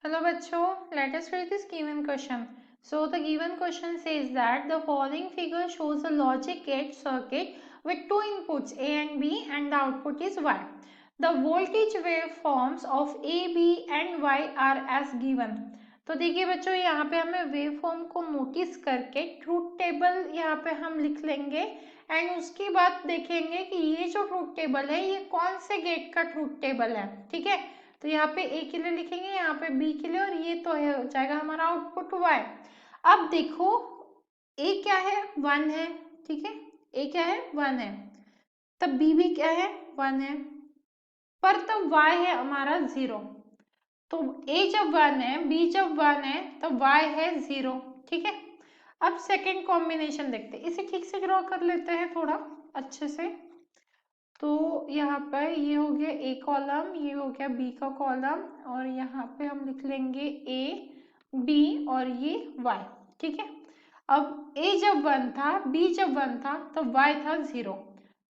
Hello bachcho, let us read this given question. So the given question says that the following figure shows a logic gate circuit with two inputs A and B and the output is Y. The voltage waveforms of A, B and Y are as given. तो देखिए बच्चों यहाँ पे हमें waveform को notice करके truth table यहाँ पे हम लिख लेंगे एंड उसके बाद देखेंगे कि ये जो ट्रूथ टेबल है ये कौन से गेट का ट्रूथ टेबल है। ठीक है, तो यहाँ पे ए के लिए लिखेंगे, यहाँ पे बी के लिए, और ये तो है हो जाएगा हमारा आउटपुट वाई। अब देखो ए क्या है, 1 है। ठीक है, ए क्या है, 1 है, तब बी भी क्या है, 1 है, पर तब वाई है हमारा 0। तो ए जब 1 है, बी जब 1 है, तब वाई है 0। ठीक है, अब सेकेंड कॉम्बिनेशन देखते हैं, इसे ठीक से ड्रॉ कर लेते हैं थोड़ा अच्छे से। तो यहाँ पर ये हो गया ए कॉलम, ये हो गया बी का कॉलम, और यहाँ पे हम लिख लेंगे ए बी और ये वाई। ठीक है, अब ए जब 1 था, बी जब 1 था, तब वाई था 0।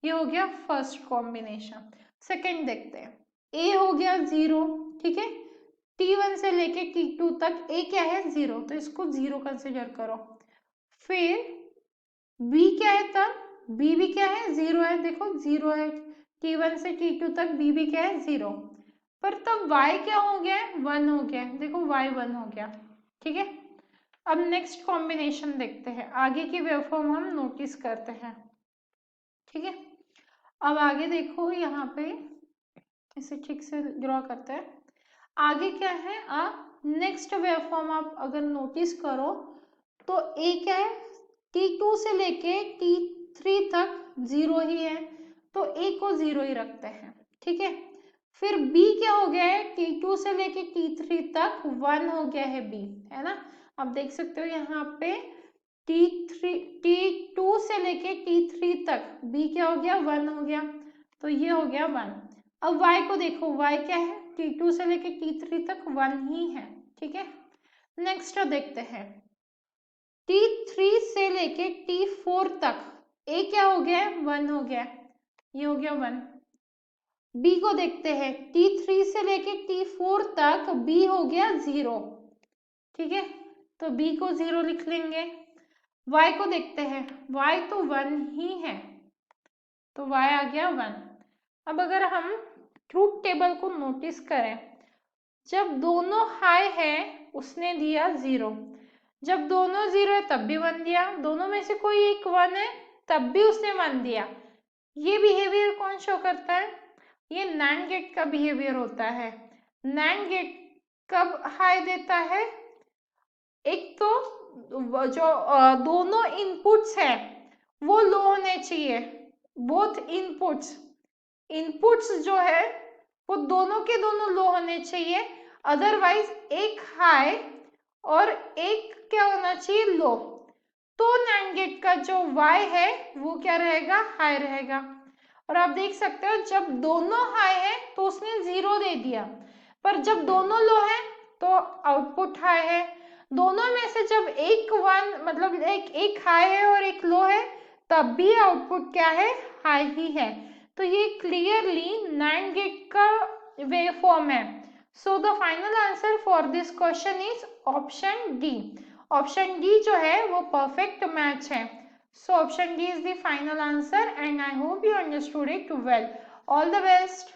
ये हो गया फर्स्ट कॉम्बिनेशन। सेकेंड देखते हैं, ए हो गया 0। ठीक है, T1 से लेके T2 तक ए क्या है, 0, तो इसको 0 कंसिडर करो। फिर बी क्या है, तब बी भी क्या है, 0 है, देखो 0 है, T1 से T2 तक बी भी क्या है, 0, पर तब y क्या हो गया है, 1 हो गया है, देखो y 1 हो गया। ठीक है, अब नेक्स्ट कॉम्बिनेशन देखते हैं, आगे की वेवफॉर्म हम नोटिस करते हैं। ठीक है, अब आगे देखो यहाँ पे, इसे ठीक से ड्रॉ करते हैं। आगे क्या है, नेक्स्ट वेवफॉर्म आप अगर नोटिस करो तो ए क्या है, T2 से लेके T3 तक 0 ही है, तो ए को 0 ही रखते हैं। ठीक है, फिर B क्या हो गया है, T2 से लेके T3 तक 1 हो गया है B, है ना। अब देख सकते हो यहाँ पे T2 से लेके T3 तक B क्या हो गया, 1 हो गया, तो ये हो गया 1। अब Y को देखो, Y क्या है, T2 से लेके T3 तक 1 ही है। ठीक है, नेक्स्ट देखते हैं, T3 से लेके T4 तक A क्या हो गया, 1 हो गया, ये हो गया 1। B को देखते हैं, T3 से लेके T4 तक B हो गया 0। ठीक है, तो B को 0 लिख लेंगे। Y को देखते हैं, Y तो 1 ही है, तो Y आ गया 1। अब अगर हम ट्रूथ टेबल को नोटिस करें, जब दोनों हाई है उसने दिया 0, जब दोनों 0 है तब भी 1 दिया, दोनों में से कोई एक 1 है तब भी उसने 1 दिया। ये बिहेवियर कौन शो करता है, ये नैंड गेट का बिहेवियर होता है। नैंड गेट कब हाई देता है, एक तो जो दोनों इनपुट्स है वो लो होने चाहिए, बोथ इनपुट्स जो है वो दोनों के दोनों लो होने चाहिए, अदरवाइज एक हाई और एक क्या होना चाहिए, लो। तो नैंड गेट का जो y है वो क्या रहेगा, हाई रहेगा। और आप देख सकते हो जब दोनों हाई है तो उसने 0 दे दिया, पर जब दोनों लो है तो आउटपुट हाई है। दोनों में से जब एक 1 मतलब एक हाई है और एक लो है, तब भी आउटपुट क्या है, हाई ही है। तो ये क्लियरली नैंड गेट का वेवफॉर्म है। So the final answer for this question is option D. Option D जो है वो परफेक्ट मैच है। So option D is the final answer and I hope you understood it well. All the best.